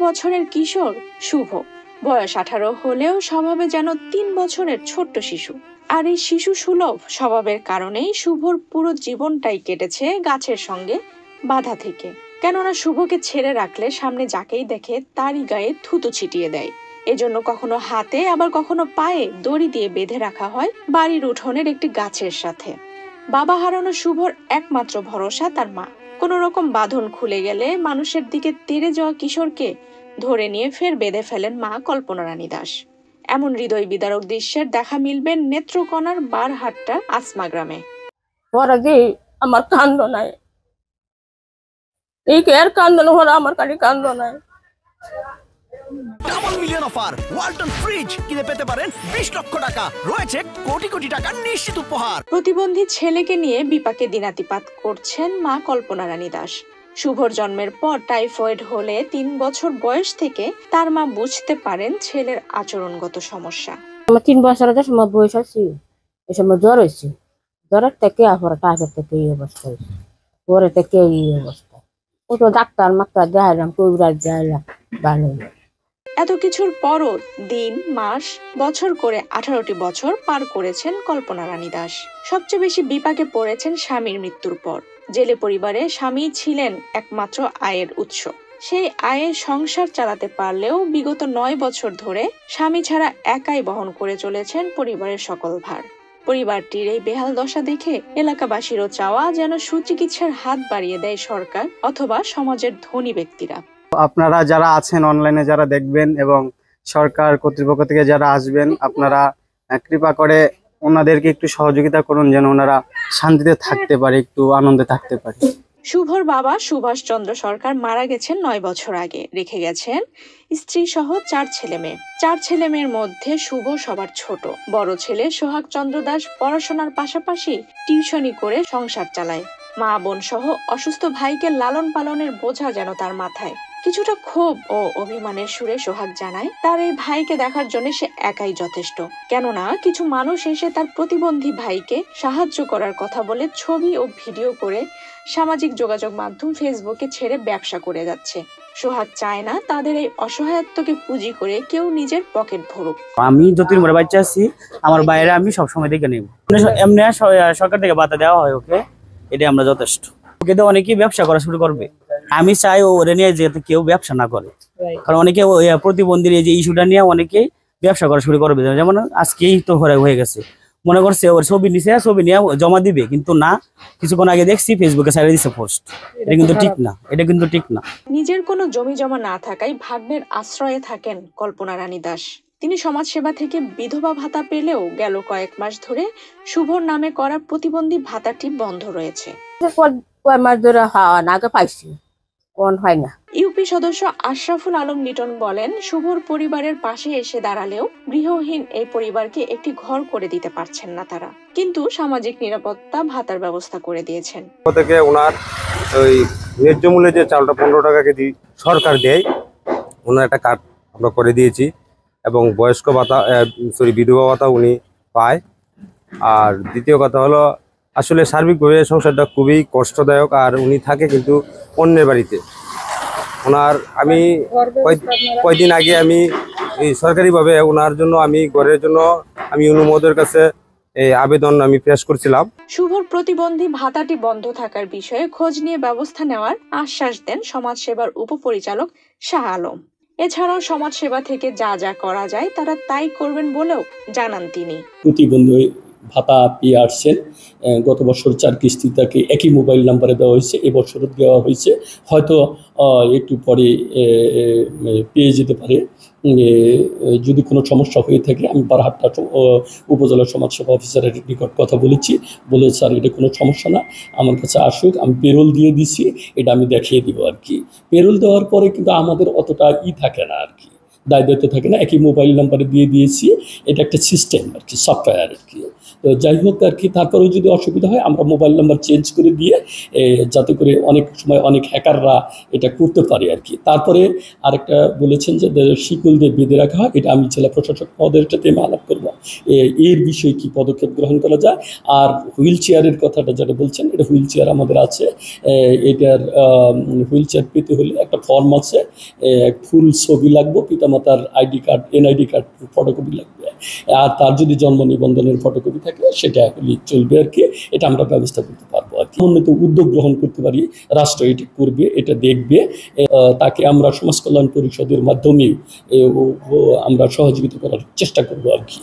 বছরের কিশোর শুভ। বয়স 18 হলেও স্বভাবে যেন 3 বছরের ছোট্ট শিশু। আর এই শিশু সুলভ স্বভাবের কারণেই শুভর পুরো জীবনটাই কেটেছে গাছের সঙ্গে বাধা থেকে। কেননা শুভকে ছেড়ে রাখলে সামনে যাকেই দেখে তারই গায়ে থুতু ছিটিয়ে দেয়। এজন্য কখনো হাতে আবার কখনো পায়ে দড়ি দিয়ে বেঁধে রাখা হয় বাড়ির উঠোনের একটি গাছের সাথে। বাবা হারানো শুভর একমাত্র ভরসা তার মা। কোন রকম বাঁধন খুলে গেলে মানুষের দিকে তেড়ে যাওয়া কিশোরকে ধরে নিয়ে ফের বেঁধে ফেলেন মা কল্পনা রানী দাস। এমন হৃদয় বিদারক দৃশ্যের দেখা মিলবে নেত্রকোনার বারহাট্টা আসমা গ্রামে। আমার কান্দ নাই, এই এর কান্দন হলো আমার কাছে কান্দ নাই। Double million offer Walton fridge কিনে পেতে পারেন 20 লক্ষ টাকা, রয়েছে কোটি কোটি টাকার নিশ্চিত উপহার। প্রতিবন্ধী ছেলেকে নিয়ে বিপাকে দিনাতিপাত করছেন মা কল্পনা রানী দাস। শুভর জন্মের পর টাইফয়েড হলে 3 বছর বয়স থেকে তার মা বুঝতে পারেন ছেলের আচরণগত সমস্যা। আমার 3 বছরের সময় বয়স আছে, এই সময় জ্বর হয়েছে, জ্বরের থেকে আবার টাইফয়েড থেকে এই অবস্থা হয়েছে, পরে থেকে এই অবস্থা। ও তো ডাক্তার মাক্তার দেখাইলাম, কবিরাজ দেখাইলাম, ভালো। এত কিছুর পরও দিন মাস বছর করে 18টি বছর পার করেছেন কল্পনা রানী দাস। সবচেয়ে বেশি বিপাকে পড়েছেন স্বামীর মৃত্যুর পর। জেলে পরিবারে স্বামী ছিলেন একমাত্র আয়ের উৎস। সেই আয়ে সংসার চালাতে পারলেও বিগত 9 বছর ধরে স্বামী ছাড়া একাই বহন করে চলেছেন পরিবারের সকল ভার। পরিবারটির এই বেহাল দশা দেখে এলাকাবাসীরও চাওয়া যেন সুচিকিৎসার হাত বাড়িয়ে দেয় সরকার অথবা সমাজের ধনী ব্যক্তিরা। আপনারা যারা আছেন অনলাইনে যারা দেখবেন এবং সরকার কর্তৃপক্ষ থেকে যারা আসবেন, আপনারা কৃপা করে ওনাদেরকে একটু সহযোগিতা করুন যেন ওনারা শান্তিতে থাকতে পারে, একটু আনন্দে থাকতে পারে। শুভর বাবা সুভাষ চন্দ্র সরকার মারা গেছেন 9 বছর আগে। রেখে গেছেন স্ত্রী সহ 4 ছেলে মেয়ে। 4 ছেলে মেয়ের মধ্যে শুভ সবার ছোট। বড় ছেলে সোহাগ চন্দ্র দাস পড়াশোনার পাশাপাশি টিউশনি করে সংসার চালায়। মা বোন সহ অসুস্থ ভাইকে লালন পালনের বোঝা যেন তার মাথায়। কিছুটা ক্ষোভ ও অভিমানের সুরে সোহাগ জানায় তার এই ভাইকে দেখার জন্য সে একাই যথেষ্ট। কেননা কিছু মানুষ এসে তার প্রতিবন্ধী ভাইকে সাহায্য করার কথা বলে ছবি ও ভিডিও করে সামাজিক যোগাযোগ মাধ্যম ফেসবুকে ছেড়ে ব্যবসা করে যাচ্ছে। সোহাগ চায় না তাদের এই অসহায়ত্বকে পুঁজি করে কেউ নিজের পকেট ভরুক। আমি যতদিন মরে বাচ্চা আছি, আমার বাইরে আমি সবসময় দেখে নেব। এমনি সরকার থেকে ভাতা দেওয়া হয় ওকে, এটা আমরা যথেষ্ট। ওকে তো অনেকেই ব্যবসা করা শুরু করবে, আমি চাই ওরে নিয়ে যাতে কেউ ব্যবসা না করে। কারণ অনেকে প্রতিবন্ধীর এই যে ইস্যুটা নিয়ে অনেকেই ব্যবসা করা শুরু করবে। যেমন আজকেই তো হয়ে গেছে, মনে করছে ওর ছবি নিছে, ছবি নিয়ে জমা দিবে, কিন্তু না, কিছুক্ষণ আগে দেখছি ফেসবুকে ছাড়িয়ে দিচ্ছে পোস্ট। এটা কিন্তু ঠিক না, এটা কিন্তু ঠিক না। নিজের কোনো জমি জমা না থাকায় ভাগ্নের আশ্রয়ে থাকেন কল্পনা রানী দাস। তিনি সমাজসেবা থেকে বিধবা ভাতা পেলেও গেল কয়েক মাস ধরে শুভর নামে করা প্রতিবন্ধী ভাতাটি বন্ধ রয়েছে। ইউপি সদস্য আশরাফুল আলম লিটন বলেন, শুভর পরিবারের পাশে এসে দাঁড়ালেও গৃহহীন এই পরিবারকে একটি ঘর করে দিতে পারছেন না তারা, কিন্তু সামাজিক নিরাপত্তা ভাতার ব্যবস্থা করে দিয়েছেন। থেকে ওনার ওই ন্যায্য মূল্যে যে চালটা 15 টাকা কেজি সরকার দেয়, ওনার একটা কার্ড আমরা করে দিয়েছি এবং বয়স্ক ভাতা বিধবা ভাতা উনি পায়। আর দ্বিতীয় কথা হলো, আসলে সার্বিকভাবে সংসারটা খুবই কষ্টদায়ক। আর উনি থাকে কিন্তু অন্যের বাড়িতে। ওনার আমি কয়েকদিন আগে আমি এই সরকারিভাবে ওনার জন্য আমি ঘরের জন্য আমি অনুমোদনের কাছে এই আবেদন আমি পেশ করছিলাম। শুভর প্রতিবন্ধী ভাতাটি বন্ধ থাকার বিষয়ে খোঁজ নিয়ে ব্যবস্থা নেওয়ার আশ্বাস দেন সমাজসেবার উপপরিচালক শাহ আলম। এছাড়াও সমাজসেবা থেকে যা যা করা যায় তারা তাই করবেন বলেও জানান তিনি। প্রতিবন্ধী ভাতা পেয়ে আসছেন, গত বছর 4 কিস্তি তাকে একই মোবাইল নাম্বারে দেওয়া হয়েছে, এবছরও দেওয়া হয়েছে। হয়তো একটু পরে পেয়ে যেতে পারে। যদি কোনো সমস্যা হয়ে থাকে আমি বারহাট্টা উপজেলা সমাজসেবা অফিসারের নিকট কথা বলেছি, বলে স্যার এটা কোনো সমস্যা না, আমার কাছে আসুক, আমি পেরোল দিয়ে দিছি, এটা আমি দেখিয়ে দিব আর কি। পেরোল দেওয়ার পরে কিন্তু আমাদের অতটা থাকে না আর কি, দায়িত্ব থাকে না, একই মোবাইল নাম্বারে দিয়ে দিয়েছি। এটা একটা সিস্টেম আর কি, সফটওয়্যার আর কি। তো যাই হোক আর কি, তারপরেও যদি অসুবিধা হয় আমরা মোবাইল নাম্বার চেঞ্জ করে দিয়ে যাতে করে অনেক সময় অনেক হ্যাকাররা এটা করতে পারে আর কি। তারপরে আরেকটা বলেছেন যে শিকল দিয়ে বেঁধে রাখা হয়, এটা আমি জেলা প্রশাসক মহোদয়ের সাথে আমি আলাপ করবো এর বিষয়ে কি পদক্ষেপ গ্রহণ করা যায়। আর হুইল চেয়ারের কথাটা যেটা বলছেন, এটা হুইল চেয়ার আমাদের আছে, এটার হুইল চেয়ার পেতে হলে একটা ফর্ম আছে, ফুল ছবি লাগবে, পিতামাতার ID card NID card photocopy লাগবে, আর তার যদি জন্ম নিবন্ধনের ফটোকপি থাকে সেটা হলে চলবে আর কি। এটা আমরা ব্যবস্থা করতে পারবো আর কি। উন্নত উদ্যোগ গ্রহণ করতে পারি, রাষ্ট্র এটা করবে, এটা দেখবে, তাকে আমরা সমাজ কল্যাণ পরিষদের মাধ্যমে আমরা সহযোগিতা করার চেষ্টা করবো আর কি।